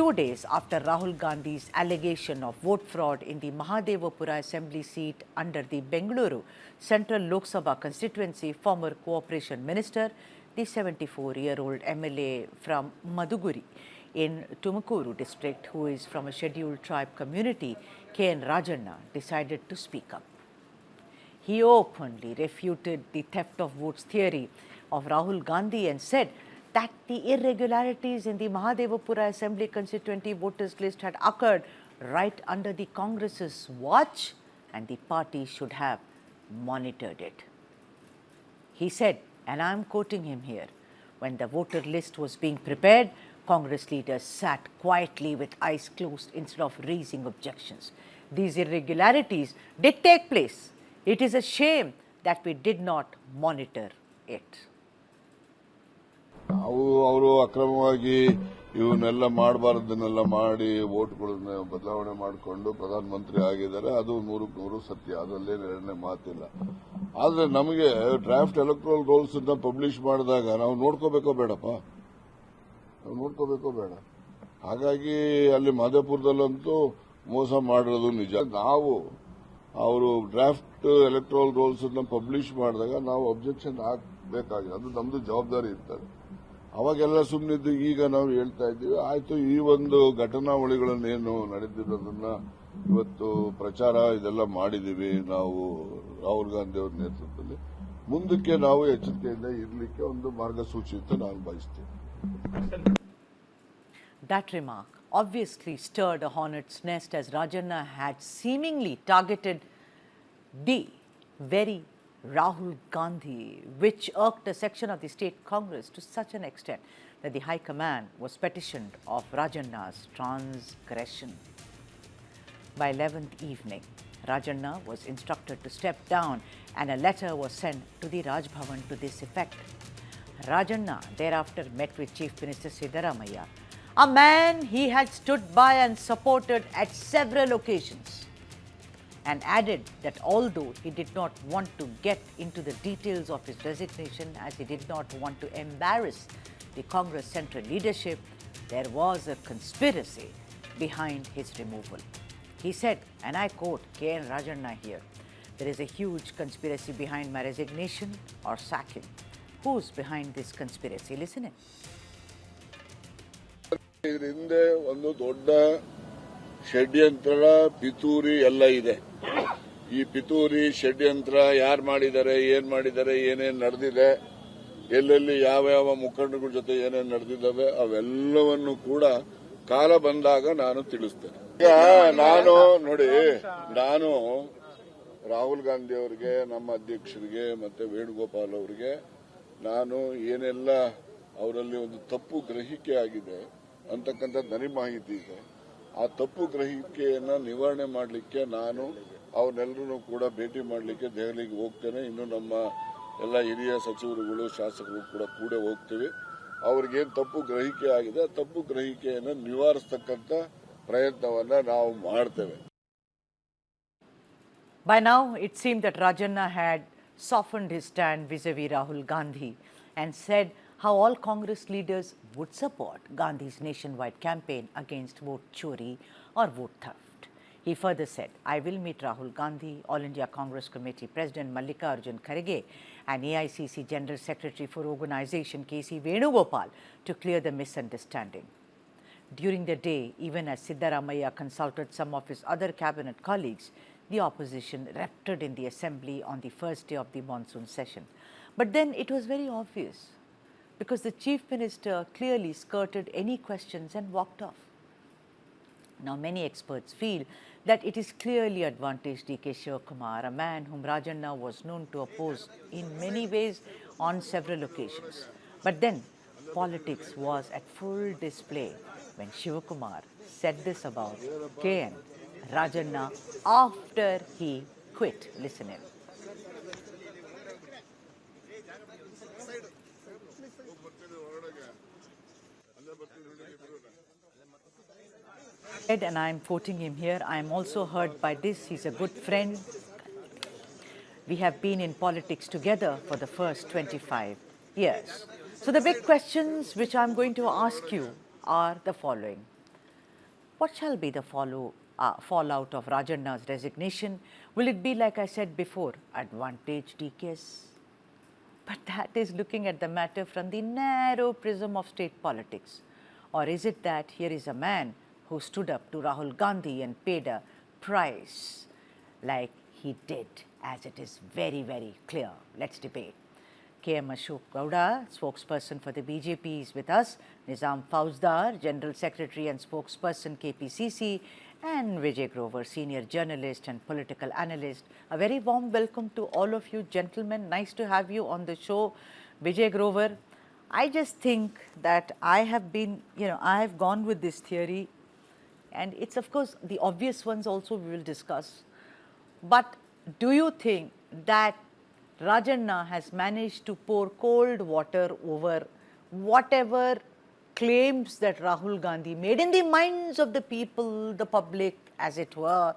2 days after Rahul Gandhi's allegation of vote fraud in the Mahadevapura assembly seat under the Bengaluru Central Lok Sabha constituency, former Cooperation Minister, the 74-year-old MLA from Maduguri in Tumakuru district, who is from a scheduled tribe community, Rajanna, decided to speak up. He openly refuted the theft of votes theory of Rahul Gandhi and said that the irregularities in the Mahadevapura Assembly constituency voters list had occurred right under the Congress's watch and the party should have monitored it. He said, and I am quoting him here, when the voter list was being prepared, Congress leaders sat quietly with eyes closed instead of raising objections. These irregularities did take place. It is a shame that we did not monitor it. ಅವರು ಅಕ್ರಮವಾಗಿ ಇವನ್ನೆಲ್ಲ ಮಾಡಬಾರದನ್ನೆಲ್ಲ ಮಾಡಿ ವೋಟ್ಗಳನ್ನ ಬದಲಾವಣೆ ಮಾಡಿಕೊಂಡು ಪ್ರಧಾನಮಂತ್ರಿ ಆಗಿದ್ದಾರೆ. ಅದು 100% ಸತ್ಯ, ಅದರಲ್ಲೇನು ಎರಡನೇ ಮಾತಿಲ್ಲ. ಆದ್ರೆ ನಮಗೆ ಡ್ರಾಫ್ಟ್ ಎಲೆಕ್ಟ್ರಲ್ ರೋಲ್ಸ್ ಅನ್ನ ಪಬ್ಲಿಷ್ ಮಾಡಿದಾಗ ನಾವು ನೋಡ್ಕೋಬೇಕೋ ಬೇಡಪ್ಪ, ನಾವು ನೋಡ್ಕೋಬೇಕೋ ಬೇಡ. ಹಾಗಾಗಿ ಅಲ್ಲಿ ಮಹದೇವಪುರದಲ್ಲಂತೂ ಮೋಸ ಮಾಡಿರೋದು ನಿಜ. ನಾವು ಅವರು ಡ್ರಾಫ್ಟ್ ಎಲೆಕ್ಟ್ರಲ್ ರೋಲ್ಸ್ ಅನ್ನ ಪಬ್ಲಿಷ್ ಮಾಡಿದಾಗ ನಾವು ಅಬ್ಜೆಕ್ಷನ್ ಹಾಕಬೇಕಾಗಿದೆ, ಅದು ನಮ್ದು ಜವಾಬ್ದಾರಿ ಇರ್ತದೆ. ಅವಾಗೆಲ್ಲ ಸುಮ್ಮನಿದ್ದು ಈಗ ನಾವು ಹೇಳ್ತಾ ಇದ್ದೀವಿ. ಆಯ್ತು, ಈ ಒಂದು ಘಟನಾವಳಿಗಳನ್ನೇನು ನಡೆದಿರೋದನ್ನ ಇವತ್ತು ಪ್ರಚಾರ ಇದೆಲ್ಲ ಮಾಡಿದೀವಿ ನಾವು ರಾಹುಲ್ ಗಾಂಧಿ ಅವರ ನೇತೃತ್ವದಲ್ಲಿ. ಮುಂದಕ್ಕೆ ನಾವು ಎಚ್ಚರಿಕೆಯಿಂದ ಇರಲಿಕ್ಕೆ ಒಂದು ಮಾರ್ಗಸೂಚಿ ಅಂತ ನಾನು ಬಯಸ್ತೇನೆ. That remark obviously stirred a hornet's nest as Rajanna had seemingly targeted the very Rahul Gandhi, which irked a section of the state Congress to such an extent that the High Command was petitioned of Rajanna's transgression. By 11th evening, Rajanna was instructed to step down and a letter was sent to the Raj Bhavan to this effect. Rajanna thereafter met with Chief Minister Siddaramaiah, a man he had stood by and supported at several occasions, and added that although he did not want to get into the details of his resignation as he did not want to embarrass the Congress central leadership, there was a conspiracy behind his removal. He said, and I quote Rajanna here, "There is a huge conspiracy behind my resignation or sacking. Who's behind this conspiracy?" Listen in. ಇದರ ಹಿಂದೆ ಒಂದು ದೊಡ್ಡ ಷಡ್ಯಂತ್ರ, ಪಿತೂರಿ ಎಲ್ಲ ಇದೆ. ಈ ಪಿತೂರಿ ಷಡ್ಯಂತ್ರ ಯಾರು ಮಾಡಿದ್ದಾರೆ, ಏನ್ ಮಾಡಿದ್ದಾರೆ, ಏನೇನ್ ನಡೆದಿದೆ, ಎಲ್ಲೆಲ್ಲಿ ಯಾವ ಯಾವ ಮುಖಂಡಗಳ ಜೊತೆ ಏನೇನ್ ನಡೆದಿದ್ದಾವೆ ಅವೆಲ್ಲವನ್ನು ಕೂಡ ಕಾಲ ಬಂದಾಗ ನಾನು ತಿಳಿಸ್ತೇನೆ. ಈಗ ನಾನು ರಾಹುಲ್ ಗಾಂಧಿ ಅವರಿಗೆ, ನಮ್ಮ ಅಧ್ಯಕ್ಷರಿಗೆ ಮತ್ತೆ ವೇಣುಗೋಪಾಲ್ ಅವರಿಗೆ ನಾನು ಏನೆಲ್ಲ ಅವರಲ್ಲಿ ಒಂದು ತಪ್ಪು ಗ್ರಹಿಕೆ ಆಗಿದೆ ಅಂತಕ್ಕಂಥ ನನಗೆ ಮಾಹಿತಿ ಇದೆ. ಆ ತಪ್ಪು ಗ್ರಹಿಕೆಯನ್ನ ನಿವಾರಣೆ ಮಾಡಲಿಕ್ಕೆ ನಾನು ಅವನ್ನೆಲ್ಲರೂ ಕೂಡ ಭೇಟಿ ಮಾಡಲಿಕ್ಕೆ ದೆಹಲಿಗೆ ಹೋಗ್ತೇನೆ. ಇನ್ನು ನಮ್ಮ ಎಲ್ಲ ಹಿರಿಯ ಸಚಿವರುಗಳು, ಶಾಸಕರು ಕೂಡ ಹೋಗ್ತೀವಿ. ಅವ್ರಿಗೇನು ತಪ್ಪು ಗ್ರಹಿಕೆ ಆಗಿದೆ, ಆ ತಪ್ಪು ಗ್ರಹಿಕೆಯನ್ನು ನಿವಾರಿಸತಕ್ಕಂಥ ಪ್ರಯತ್ನವನ್ನ ನಾವು ಮಾಡ್ತೇವೆ. By now, it seemed that Rajanna had softened his stand vis-a-vis Rahul Gandhi and said how all Congress leaders would support Gandhi's nationwide campaign against vote chori or vote theft. He further said, "I will meet Rahul Gandhi, All India Congress Committee President Mallikarjun Kharge and AICC General Secretary for Organization KC Venugopal to clear the misunderstanding." During the day, even as Siddaramaiah consulted some of his other cabinet colleagues, the opposition erupted in the assembly on the first day of the monsoon session. But then it was very obvious, because the Chief Minister clearly skirted any questions and walked off. Now, many experts feel that it is clearly advantaged D K Shivakumar, a man whom Rajanna was known to oppose in many ways on several occasions. But then, politics was at full display when Shivakumar said this about KN Rajanna after he quit. Listen in. And I am quoting him here, "I am also hurt by this. He's a good friend. We have been in politics together for the first 25 years. So the big questions which I'm going to ask you are the following. What shall be the fallout of Rajanna's resignation? Will it be, like I said before, advantage DKS? But that is looking at the matter from the narrow prism of state politics. Or is it that here is a man who stood up to Rahul Gandhi and paid a price like he did, as it is very, very clear? Let's debate. KM Ashok Gowda, spokesperson for the BJP, is with us. Nizam Fauzdar, General Secretary and spokesperson KPCC, and Vijay Grover, senior journalist and political analyst. A very warm welcome to all of you gentlemen. Nice to have you on the show. Vijay Grover, I just think that I have been, I have gone with this theory, and it's of course the obvious ones also we will discuss. But do you think that Rajanna has managed to pour cold water over whatever claims that Rahul Gandhi made in the minds of the people, the public, as it were,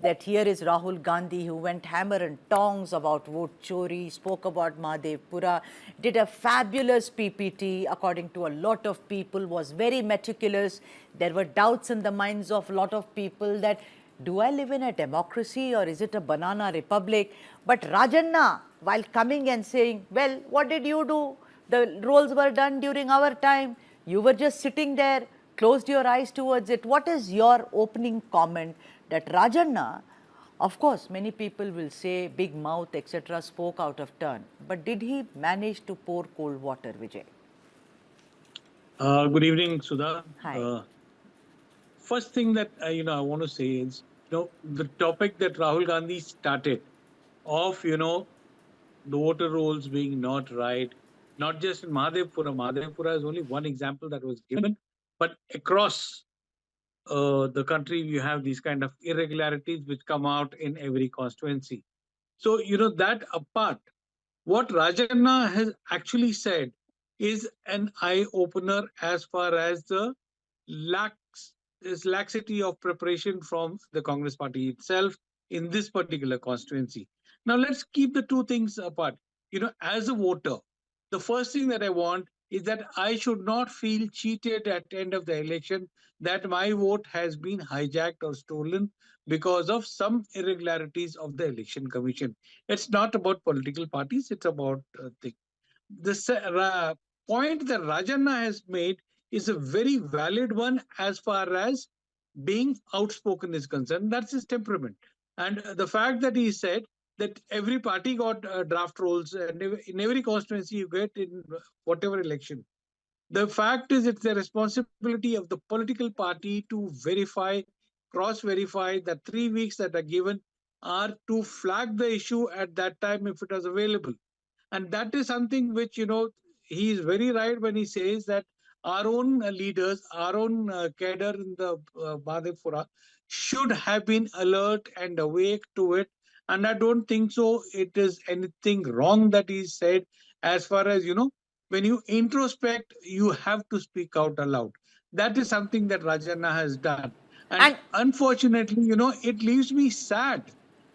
that here is Rahul Gandhi who went hammer and tongs about vote chori, spoke about Mahadevapura, did a fabulous PPT according to a lot of people, was very meticulous. There were doubts in the minds of a lot of people that, do I live in a democracy or is it a banana republic? But Rajanna, while coming and saying, well, what did you do? The roles were done during our time. You were just sitting there, closed your eyes towards it. What is your opening comment that Rajanna, of course, many people will say big mouth, etc., spoke out of turn. But did he manage to pour cold water, Vijay? Good evening, Sudha. Hi. First thing that I want to say is, the topic that Rahul Gandhi started of, the voter rolls being not right, not just in Mahadevapura. Mahadevapura is only one example that was given, but across the country, you have these kind of irregularities which come out in every constituency. So, that apart, what Rajanna has actually said is an eye-opener as far as the laxity of preparation from the Congress party itself in this particular constituency. Now, let's keep the two things apart. As a voter, the first thing that I want is that I should not feel cheated at the end of the election, that my vote has been hijacked or stolen because of some irregularities of the election commission. It's not about political parties, it's about the point that Rajanna has made is a very valid one as far as being outspoken is concerned. That's his temperament. And the fact that he said that every party got draft rolls, and in every constituency you get in whatever election. The fact is, it's the responsibility of the political party to verify, cross-verify that 3 weeks that are given are to flag the issue at that time if it was available. And that is something which, he is very right when he says that our own leaders, our own cadre in the Mahadevapura should have been alert and awake to it. And I don't think so it is anything wrong that he said as far as, when you introspect, you have to speak out aloud. That is something that Rajanna has done. And unfortunately, it leaves me sad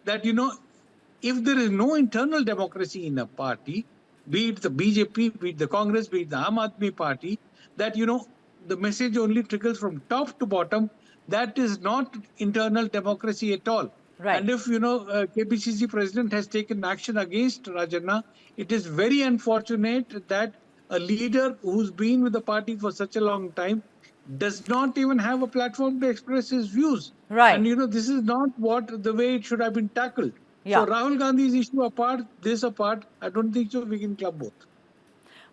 that, if there is no internal democracy in a party, be it the BJP, be it the Congress, be it the Aam Aadmi Party, that, the message only trickles from top to bottom, that is not internal democracy at all. Right. And if, KPCC president has taken action against Rajanna, it is very unfortunate that a leader who's been with the party for such a long time does not even have a platform to express his views. Right. And, this is not the way it should have been tackled. Yeah. So Rahul Gandhi's issue apart, this apart, I don't think so we can club both.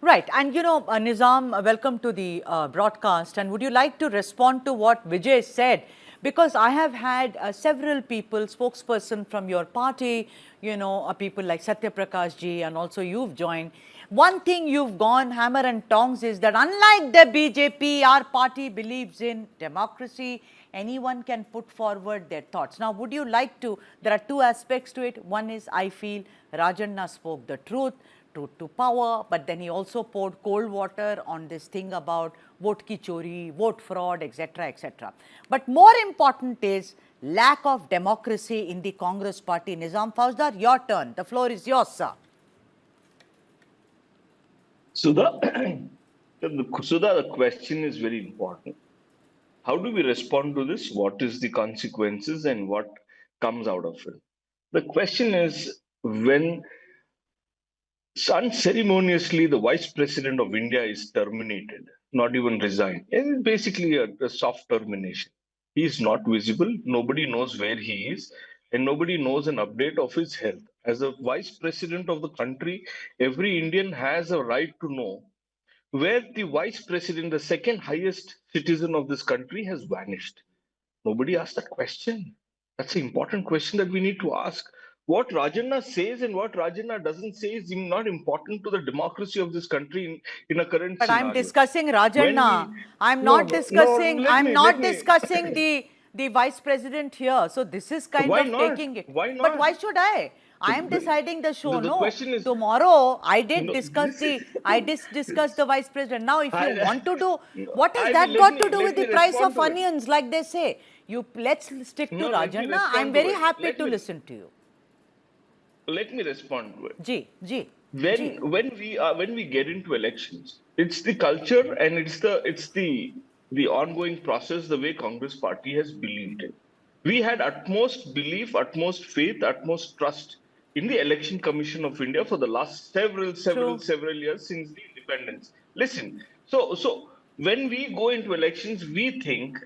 Right. And, Nizam, welcome to the broadcast. And would you like to respond to what Vijay said? Because I have had several people, spokesperson from your party, people like Satya Prakash ji, and also you've joined. One thing you've gone hammer and tongs is that unlike the BJP, our party believes in democracy. Anyone can put forward their thoughts. Now, would you like to, there are two aspects to it. One is, I feel Rajanna spoke the truth to power, but then he also poured cold water on this thing about vote ki chori, vote fraud, etc., etc. But more important is lack of democracy in the Congress party. Nizam Fauzdar, your turn. The floor is yours, sir. Sudha, the question is very important. How do we respond to this? What is the consequences and what comes out of it? The question is, when unceremoniously the vice president of India is terminated, not even resigned, and it's basically a soft termination. He is not visible, nobody knows where he is, and nobody knows an update of his health. As a vice president of the country, every Indian has a right to know where the vice president, the second highest citizen of this country, has vanished. Nobody asked that question. That's an important question that we need to ask. What Rajanna says and what Rajanna doesn't say is not important to the democracy of this country in a current But I'm scenario. discussing When Rajanna. we I'm no not no no discussing. let I'm me not discussing the vice president here. So this is kind why of not? taking it. Why But not? why should I? So I am deciding the show. the No, question is tomorrow I did no, discuss this the. I discussed the vice president. Now, if you I, want to do, no, what has I will that got to do let with the me price respond of to it. onions, like they say? You let's stick to No, let me Rajanna. I'm respond to very it. happy to listen to you. Let me respond to it. Ji, when ji. when we get into elections, it's the culture and it's the ongoing process, the way Congress party has believed in. We had utmost belief, utmost faith, utmost trust in the Election Commission of India for the last True. several years since the independence. Listen, so when we go into elections, we think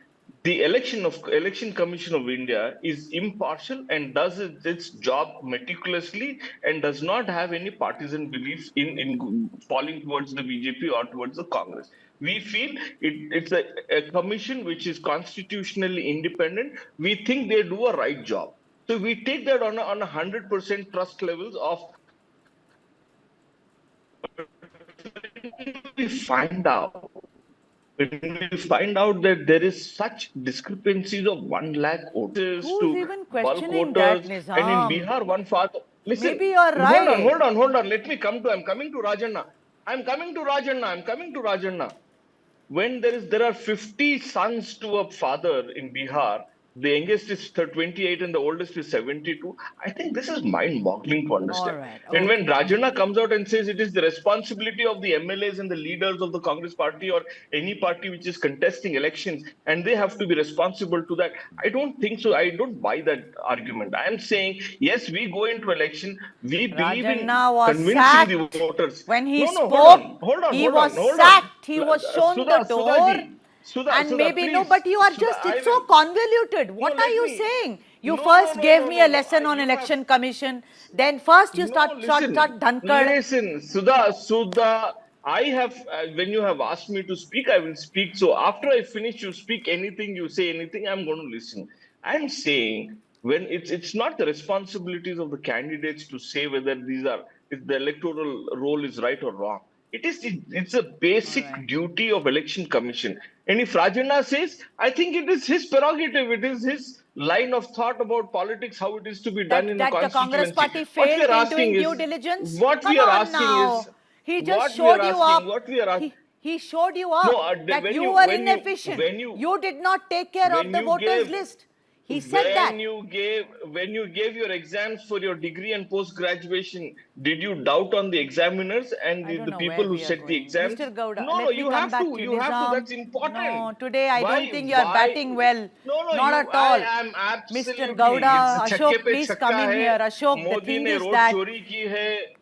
the Election Commission of India is impartial and does its job meticulously and does not have any partisan beliefs in falling towards the BJP or towards the Congress. We feel it's a commission which is constitutionally independent. We think they do a right job. So we take that on a 100% trust levels of. We find out when we find out that there is such discrepancies of 1 lakh voters Who's to even bulk questioning that, voters, and in Nizam? Bihar, one father. Maybe Listen, you're right. hold on. Let me come to. I'm coming to Rajanna. I'm coming to Rajanna. When there are 50 sons to a father in Bihar, the youngest is 28 and the oldest is 72. I think this is mind-boggling to All understand. right. And when Okay. Rajanna comes out and says it is the responsibility of the MLAs and the leaders of the Congress party or any party which is contesting elections, and they have to be responsible to that, I don't think so. I don't buy that argument. I am saying, yes, we go into election, we believe in Rajanna was convincing the sacked. voters. When he No, spoke, he hold was on, hold on. sacked. He was shown the Sudha, door. And Sudha, maybe no, please. but you are Sudha, just, I it's so will. convoluted. No, What are let you me. saying? You No, first gave me a no. lesson on You have. election commission. Then first you No, start dhankad. listen, Sudha, I have, when you have asked me to speak, I will speak. So after I finish, you speak anything, you say anything, I'm going to listen. I'm saying when it's not the responsibilities of the candidates to say whether if the electoral role is right or wrong. It's a All basic right. duty of election commission. And if Rajanna says, I think it is his prerogative, it is his line of thought about politics, how it is to be done in a That the Congress constituency. party failed in doing due diligence? What Come we are on asking now. is, He just what we are showed you asking, up. what we are asking. He showed you No, up that when you you, were when you, inefficient. when you, You did not take care of when the you voters gave, list. He said that. when you gave your exams for your degree and post graduation, did you doubt on the examiners and I don't the know people where who we are set the going. exams? Mr. Gowda, No, let me come back to you. you have to, Nizam, that's important. no, today I don't think you are Why? batting well. No, Not at I all. am Mr. absolutely, it's Gowda, छक्के Ashok, पे please come छक्का in है, here. Ashok, the Modi thing ने is vote that चोरी की है,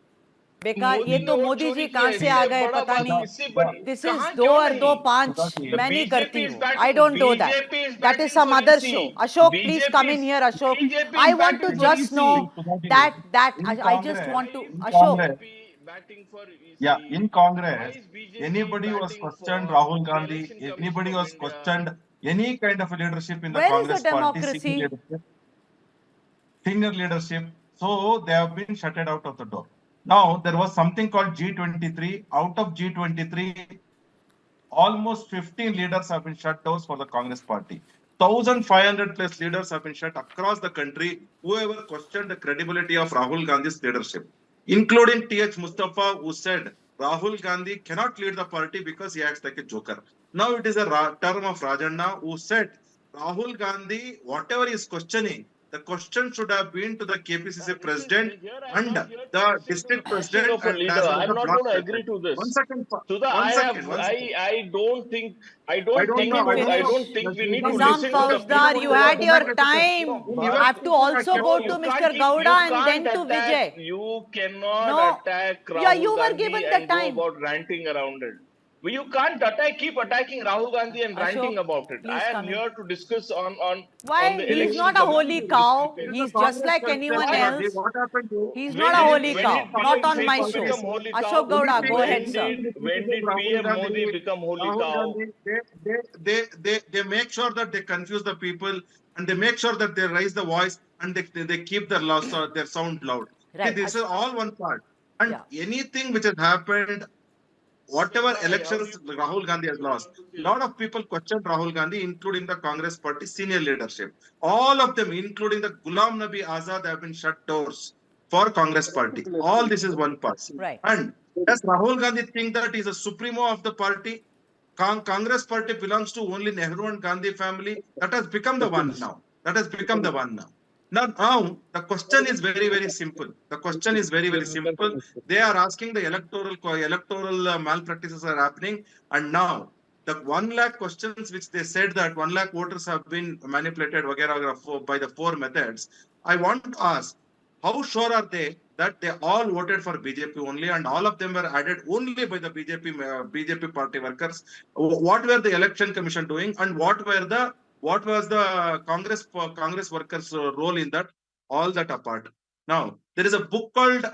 बेकार ये मोदी ने तो वोट मोदी चोरी जी की कहाँ है, से आ इससे गए बड़ा पता बात, नहीं इससे बड़ी दिस इज कहाँ, दो क्यों और दो नहीं? पांच The मैं नहीं करती BJP is हूँ I batting. Don't do that BJP is that is batting some for other EC. Show Ashok please BJP come in is here Ashok BJP I is want to batting for just no EC. That in I just Congress, want Why to is in Ashok Congress, BJP batting for yeah, EC? in Why Congress, is BJP anybody was batting questioned for Rahul the Gandhi, Election Commission anybody of was India? questioned any kind of leadership in the where is the Congress party, democracy senior leadership. So they have been shutted out of the door. Now there was something called G23. Out of G23, almost 15 leaders have been shut down for the Congress party. 1,500 plus leaders have been shut across the country. Whoever questioned the credibility of Rahul Gandhi's leadership, including T.H. Mustafa, who said Rahul Gandhi cannot lead the party because he acts like a joker. Now it is a term of Rajanna, who said Rahul Gandhi, whatever he is questioning, the question should have been to the KPCC president Here I'm and not here to the listen to the district bashing president of a and as leader. well as I'm the not block going to agree president. to this. One second, Sudha, one second, one second. I don't think, I I don't don't think, know. Let him I I finish. don't don't think we need to Nizam listen to the Fauzdar, people you who had are your time. In I your have to position, I also kept go you. to you Mr. can't keep, Gowda you and then can't to attack, Vijay. you cannot No. attack Yeah, you Rahul were Gandhi given the and go time. about ranting around it. Well, you can't keep attacking Rahul Gandhi and ranting Ashok, about it. I please am come in. here to discuss on Why? the He's election not a holy commission which is cow. This is prepared. the He's just Congress like culture, anyone Why? Gandhi. else. What happened to He's When not a did holy cow. Not on my people show. become holy Ashok cow? Gowda, go When ahead, sir. did Rahul PM Modi Gandhi, become holy Rahul cow? Gandhi, they make sure that they confuse the people and they make sure that they raise the voice and they keep their their sound loud. See, Right. this is all one part. And Yeah. anything which has happened, whatever elections Rahul Gandhi has lost, a lot of people questioned Rahul Gandhi, including the Congress party senior leadership. All of them, including the Ghulam Nabi Azad, have been shut doors for Congress party. All this is one part. Right. And does Rahul Gandhi think that he's a supremo of the party? Congress party belongs to only Nehru and Gandhi family. That has become the one now. That has become the one now. Now, the question is very, very simple. The question is very, very simple. They are asking the electoral malpractices are happening, and now the 1 lakh questions which they said that 1 lakh voters have been manipulated by the four methods. I want to ask, how sure are they that they all voted for BJP only, and all of them were added only by the BJP party workers? What were the election commission doing, and what was the Congress workers' role in that? All that apart. Now, there is a book called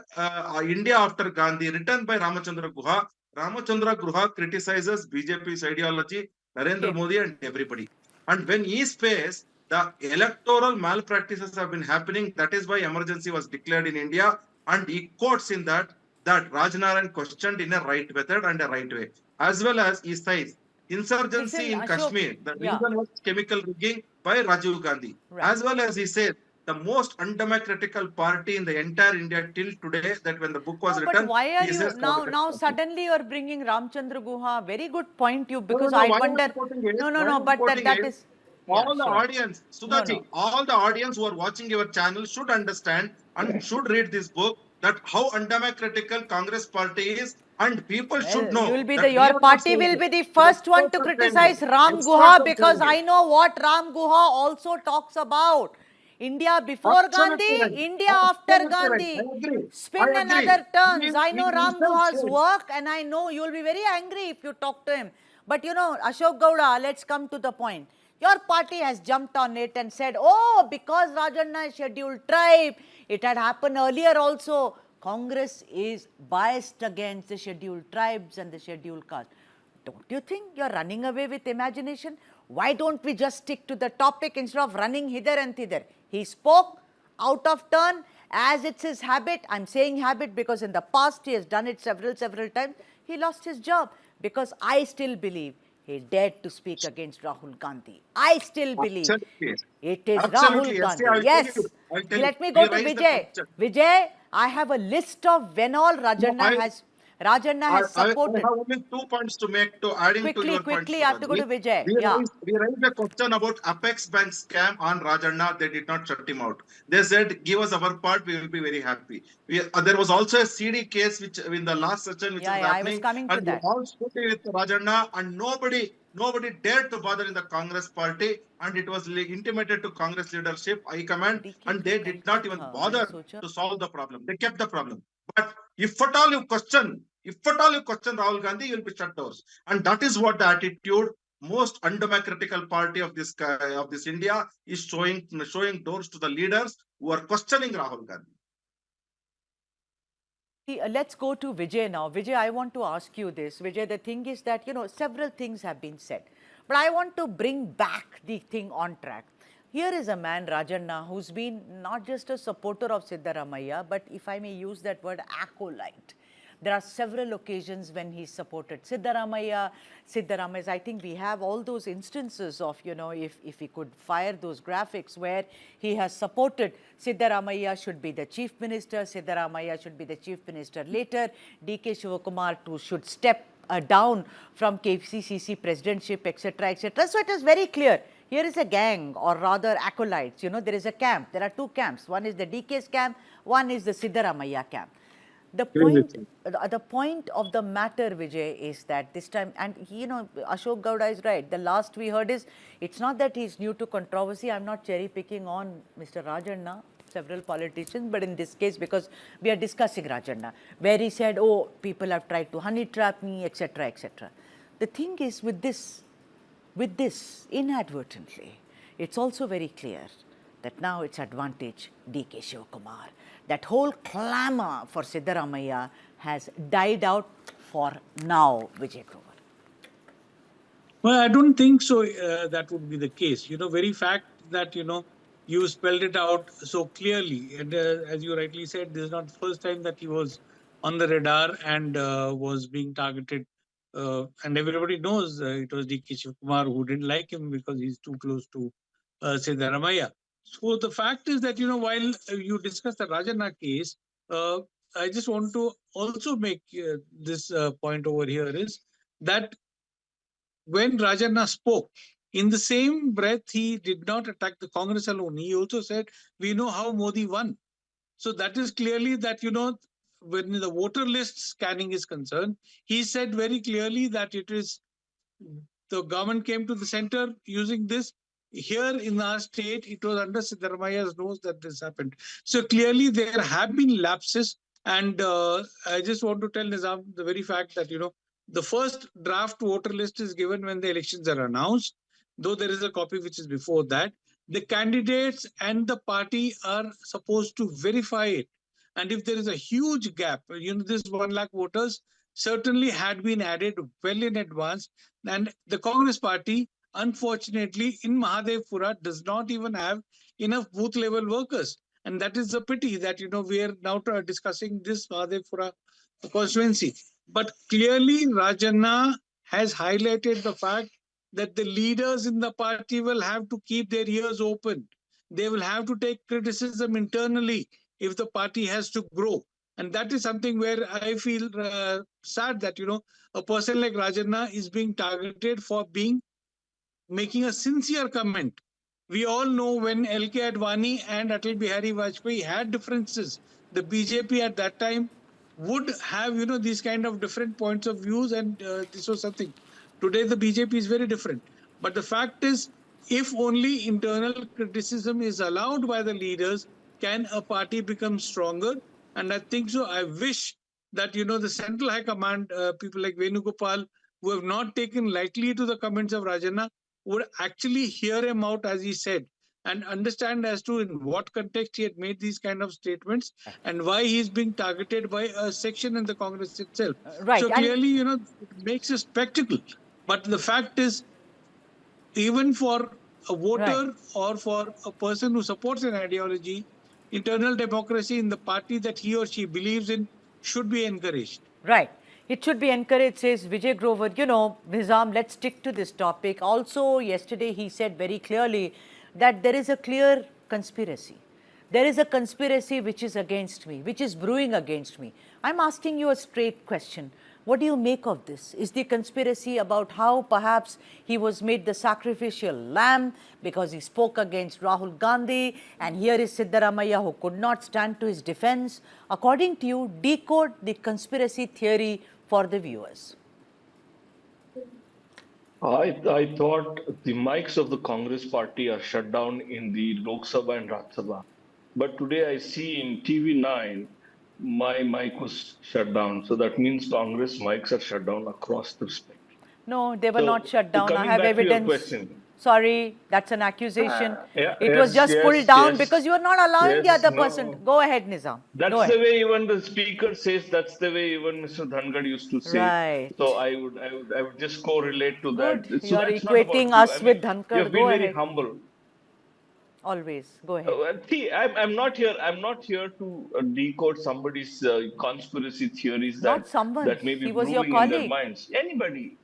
India After Gandhi, written by Ramachandra Guha. Ramachandra Guha criticizes BJP's ideology, Narendra Okay. Modi, and everybody. And when he says the electoral malpractices have been happening, that is why emergency was declared in India, and he quotes in that Rajnaran questioned in a right method and a right way, as well as he says insurgency Listen, in Ashok. Kashmir. The Yeah. reason was chemical rigging by Rajiv Gandhi. Right. As well as he said, the most undemocratical party in the entire India till today, that when the book was No, but written, why are he you says now suddenly you're bringing Ramchandra Guha? Very good point, you, No, because no, I why wonder. I'm quoting it? No, Why I'm but quoting that it? is. Yeah, All the sure. audience, No, Sudhaji, no. all the audience who are watching your channel should understand and should read this book, that how undemocratical Congress party is, and people should Well, you will know be that we your are not party saying will it. be the first one to Experts are saying criticize it. Ram Experts Guha, are because saying I it. know what Ram Guha also talks about. India before Absolutely Gandhi, right. India after Absolutely right. Gandhi. I agree. Spin I and agree. other turns. I He know Ram himself Guha's said. work, and I know you will be very angry if you talk to him. But you know, Ashok Gowda, let's come to the point. Your party has jumped on it and said, oh, because Rajanna is scheduled tribe, it had happened earlier also. Congress is biased against the scheduled tribes and the scheduled caste. Don't you think you're running away with imagination? Why don't we just stick to the topic instead of running hither and thither? He spoke out of turn, as it's his habit. I'm saying habit because in the past he has done it several times. He lost his job because I still believe he dared to speak against Rahul Gandhi. I still believe Absolutely. it is Absolutely. Rahul Yes, see, Gandhi. I'll tell you. Yes. I'll tell you. Let me We go to raised the Vijay. question. Vijay, I have a list of when all No, Rajanna has I supported. have only 2 points to make to adding to your points, Quickly, I have to go to Sudhaji. Vijay. Yeah. We raised a question about Apex Bank scam on Rajanna. They did not shut him out. They said, give us our part, we will be very happy. There was also a CD case which in the last session which is I was happening, coming to and we that. all stood with Rajanna, and nobody dared to bother in the Congress party, and it was intimated to Congress leadership, high command, and they did not even bother to solve the problem. They kept the problem. But if at all you question Rahul Gandhi, you will be shut doors. And that is what the attitude most undemocratical party of this India is showing doors to the leaders who are questioning Rahul Gandhi. Let's go to Vijay now. Vijay, I want to ask you this. Vijay, the thing is that, you know, several things have been said. But I want to bring back the thing on track. Here is a man, Rajanna, who's been not just a supporter of Siddaramaiah, but if I may use that word, acolyte. There are several occasions when he supported Siddaramaiah. I think we have all those instances of, you know, if we could fire those graphics where he has supported Siddaramaiah should be the chief minister, Siddaramaiah should be the chief minister later, D K Shivakumar should step down from KCCC presidentship, etc., etc. So it is very clear. Here is a gang, or rather acolytes. There is a camp. There are two camps. One is the DKS camp, one is the Siddaramaiah camp. The point of the matter, Vijay, is that this time, and Ashok Gowda is right. The last we heard is, it's not that he's new to controversy. I'm not cherry picking on Mr. Rajanna, several politicians, but in this case, because we are discussing Rajanna, where he said, oh, people have tried to honey trap me, etc., etc. The thing is, with this, inadvertently, it's also very clear that now it's advantage D K Shivakumar. That whole clamour for Siddaramaiah has died out for now, Vijay Grover. Well, I don't think so. That would be the case. Very fact that, you spelled it out so clearly. And as you rightly said, this is not the first time that he was on the radar and was being targeted. And everybody knows it was D K Shivakumar who didn't like him because he's too close to Siddaramaiah. So the fact is that, while you discuss the Rajanna case, I just want to also make this point over here is that when Rajanna spoke, in the same breath, he did not attack the Congress alone. He also said, we know how Modi won. So that is clearly that, when the voter list scanning is concerned, he said very clearly that it is the government came to the center using this. Here in our state, it was under Siddaramaiah's nose that this happened. So clearly there have been lapses. And I just want to tell Nizam the very fact that, the first draft voter list is given when the elections are announced, though there is a copy which is before that. The candidates and the party are supposed to verify it. And if there is a huge gap, this 1 lakh voters certainly had been added well in advance. And the Congress party, unfortunately, in Mahadevapura does not even have enough booth level workers. And that is a pity that, we are now discussing this Mahadevapura constituency. But clearly, Rajanna has highlighted the fact that the leaders in the party will have to keep their ears open. They will have to take criticism internally if the party has to grow. And that is something where I feel sad that, a person like Rajanna is being targeted for making a sincere comment. We all know when L.K. Advani and Atal Bihari Vajpayee had differences, the BJP at that time would have, these kind of different points of views, and this was something. Today, the BJP is very different. But the fact is, if only internal criticism is allowed by the leaders, can a party become stronger? And I think so. I wish that, the Central High Command, people like Venugopal, who have not taken lightly to the comments of Rajanna, would actually hear him out, as he said, and understand as to in what context he had made these kind of statements and why he's being targeted by a section in the Congress itself. Right. So clearly, it makes a spectacle. But the fact is, even for a voter or for a person who supports an ideology, internal democracy in the party that he or she believes in should be encouraged. Right. It should be encouraged, says Vijay Grover. Nizam, let's stick to this topic. Also, yesterday he said very clearly that there is a clear conspiracy. There is a conspiracy which is against me, which is brewing against me. I'm asking you a straight question. What do you make of this? Is the conspiracy about how perhaps he was made the sacrificial lamb because he spoke against Rahul Gandhi, and here is Siddaramaiah who could not stand to his defense? According to you, decode the conspiracy theory for the viewers. I thought the mics of the Congress party are shut down in the Lok Sabha and Rajya Sabha. But today I see in TV9, my mic was shut down. So that means Congress mics are shut down across the spectrum. No, they were not shut down. I have evidence. Sorry, that's an accusation. It was just pulled down because you are not allowing the other person. Go ahead, Nizam. That's the way even the speaker says. That's the way even Mr. Dhangad used to say. Right. So I would just correlate to that. Good. So you are equating us with Dhankar. You've been very humble. Always. Go ahead. See, I'm not here. I'm not here to decode somebody's conspiracy theories that may be brewing in their minds. Anybody.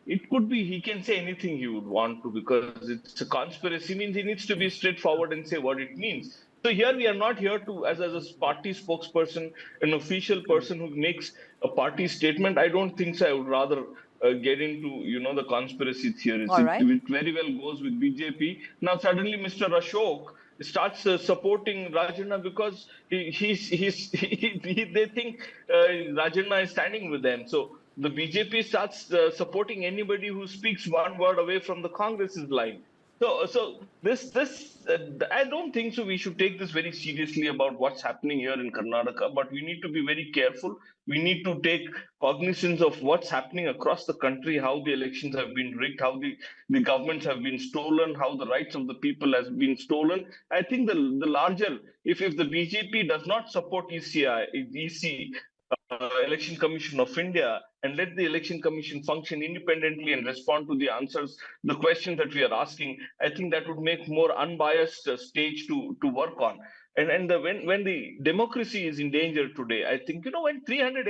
It could be he can say anything he would want to because it's a conspiracy. Means he needs to be straightforward and say what it means. So here we are not here to, as a party spokesperson, an official person who makes a party statement. I don't think so. I would rather get into, the conspiracy theories. All right. It very well goes with BJP. Now suddenly Mr. Ashok starts supporting Rajanna because they think Rajanna is standing with them. So the BJP starts supporting anybody who speaks one word away from the Congress's line. So I don't think so. We should take this very seriously about what's happening here in Karnataka, but we need to be very careful. We need to take cognizance of what's happening across the country, how the elections have been rigged, how the governments have been stolen, how the rights of the people has been stolen. I think the larger, if the BJP does not support EC, Election Commission of India, and let the Election Commission function independently and respond to the answers, the questions that we are asking, I think that would make more unbiased stage to work on. When the democracy is in danger today, I think, when 300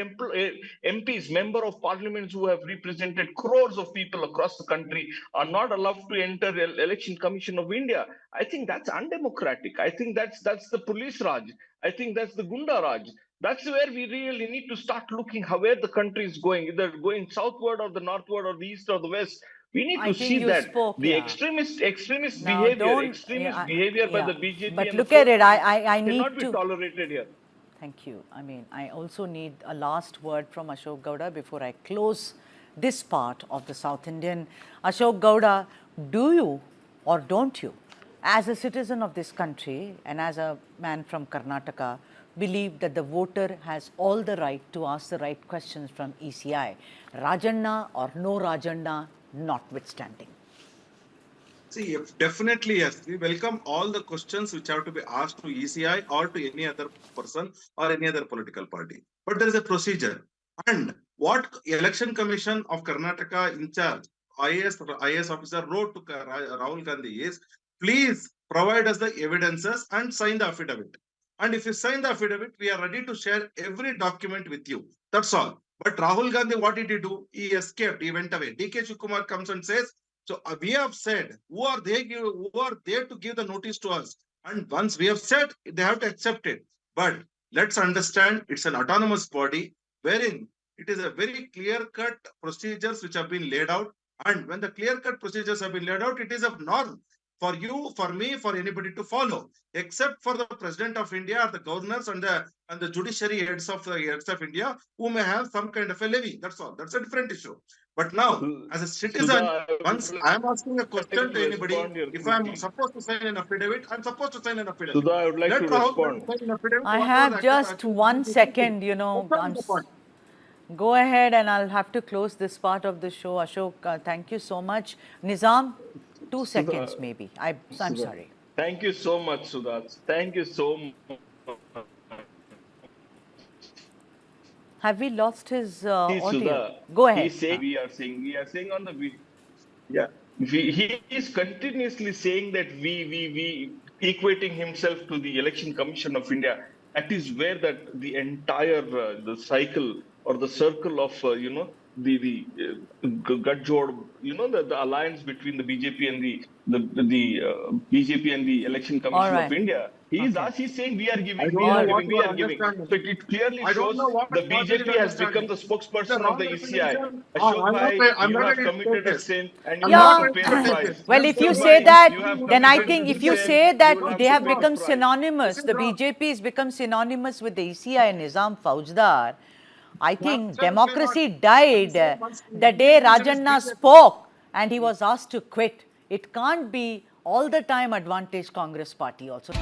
MPs, member of parliaments who have represented crores of people across the country, are not allowed to enter Election Commission of India, I think that's undemocratic. I think that's the police Raj. I think that's the Gunda Raj. That's where we really need to start looking where the country is going, either going southward or the northward or the east or the west. We need I to think see you that spoke, the yeah. extremist Now, behavior, don't, behavior by yeah. the BJP But and look the at it, I need cannot be to. tolerated here. Thank you. I mean, I also need a last word from Ashok Gowda before I close this part of the South Indian. Ashok Gowda, do you or don't you, as a citizen of this country and as a man from Karnataka, believe that the voter has all the right to ask the right questions from ECI, Rajanna or no Rajanna notwithstanding? See, definitely yes. We welcome all the questions which have to be asked to ECI or to any other person or any other political party. But there is a procedure. And what Election Commission of Karnataka in charge, IAS officer wrote to Rahul Gandhi is, please provide us the evidences and sign the affidavit. And if you sign the affidavit, we are ready to share every document with you. That's all. But Rahul Gandhi, what did he do? He escaped. He went away. D K Shivakumar comes and says, so we have said, who are there to give the notice to us? And once we have said, they have to accept it. But let's understand, it's an autonomous body wherein it is a very clear-cut procedures which have been laid out. And when the clear-cut procedures have been laid out, it is a norm for you, for me, for anybody to follow, except for the President of India or the governors and the judiciary heads of India, who may have some kind of a levy. That's all. That's a different issue. But now, as a citizen, once I am asking a question to anybody, if I am supposed to sign an affidavit, I am supposed to sign an affidavit. Sudha, I would like to respond. I have just 1 second, Go ahead, and I'll have to close this part of the show. Ashok, thank you so much. Nizam, 2 seconds maybe. I'm sorry. Thank you so much, Sudha. Thank you so much. Have we lost his audio? Sudha, Go ahead. We are saying on the yeah. He is continuously saying that we equating himself to the Election Commission of India. That is where the entire the cycle or the circle of the Gadjod, the alliance between the BJP and the BJP and the Election Commission of India. He's saying we are giving. So it clearly shows the BJP has become the spokesperson of the ECI. Ashok Bhai, you have committed a sin and you have to pay the price. Well, if you say that, then I think if you say that they have become synonymous, the BJP has become synonymous with the ECI and Nizam Faujdar, I think democracy died the day Rajanna spoke and he was asked to quit. It can't be all the time advantage Congress party also.